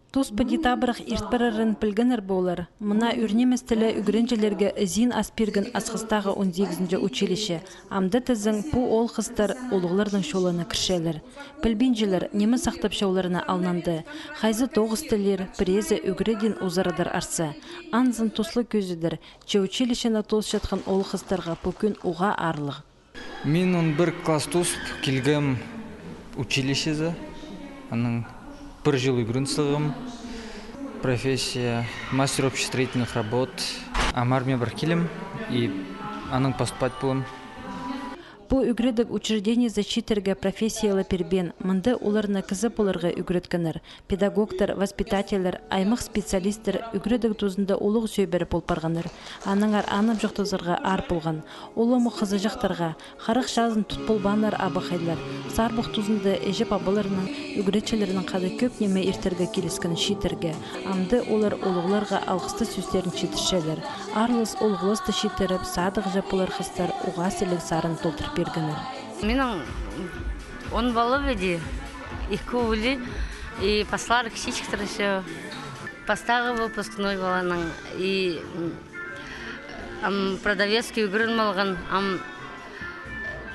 Тус падитабырах иртбарарын пілгінір болар. Мына үрнеместілі үгірінжелерге зин аспиргін асқыстағы 18-нче училище. Амды тізің пу ол қыстар олығылардың шоланы кіршелер. Пілбинжелер немі сақтап шауларына алнанды. Хайзы тоғыстылер, презе үгіреден узарадар арсы. Анзын туслы көзідір. Че училищені тос жатқан ол қыстарға бүкін уға арлық. Мен он бір класс тусп келгім училищезі. Аның бір жыл үгірінсілігім, профессия, мастер общестроительных работ. Амарме бір келім, и аның поступать болым. Бу үгредік учреждение защитерге профессиялы пербен, мынды оларына кізіп оларға үгредкінір. Педагогтар, воспитателер, аймақ специалистер үгредік тузында олық сөйбері болпарғаныр. Аныңар анып жоқтызырға ар болған. Олымы қызы жақтарға, қарық жазын тұтпылбанлар абықайлар. Сарбық тузында әжіп абыларының үгредчелерінің қады көп неме ертерге келескін шитерге. Амды олар олығыларға алғысты сөздерін шетіршелер. Арлыс олғылысты шитеріп, садық жапылар қыстар уғасылық сарын толтырып бергенер. Менің 10 балы беді, 2 ұлы, и послар кішечіктір еще. Постағы выпускной баланың, и продавецкий үгірін малған,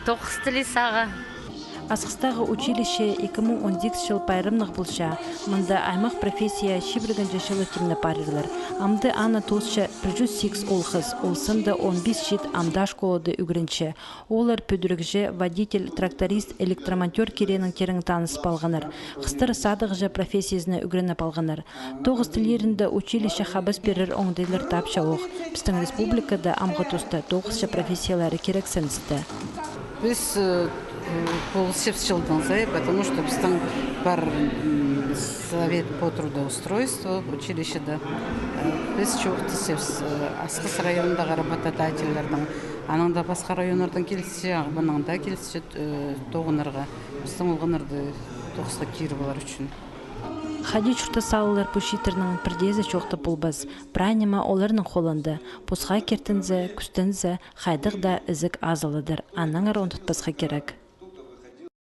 тоқыс тілі саға. Асқыстағы училище 2018 жыл пайрымнық болша, мында аймақ профессия шибіргінже жылы темні парырлар. Амды ана тосша 108 олқыз, олсында 15 жет амда школады үгірінші. Олар пөдірікже, водитель, тракторист, электромонтер керенің терің таныс балғаныр. Қыстыр садығыжа профессиясына үгіріні балғаныр. Тоғыз тілерінде училище қабыс берір оңдайлар тапша оқ. Біздің республикада амғы тоста тоғызша профессиялары керексеністі. Біз полсепс жылдан зай, потому что біздің бар совет по трудоустройству училищеда. Біз çoğuқты сепс Асқыс районындағы работодательлердің, аныңда басқа районлардан келсе, бұныңда келсе тоғынырға. Біздің олғынырды тоғысқа кері болар үшін. Хади чурта салылар пушитерның бірдезі çoқты болбаз. Пранема оларның қоланды. Посқа кертінзі, күстінзі, хайдық да ізік азылыдыр. Анаңар он тұтпасқа керек.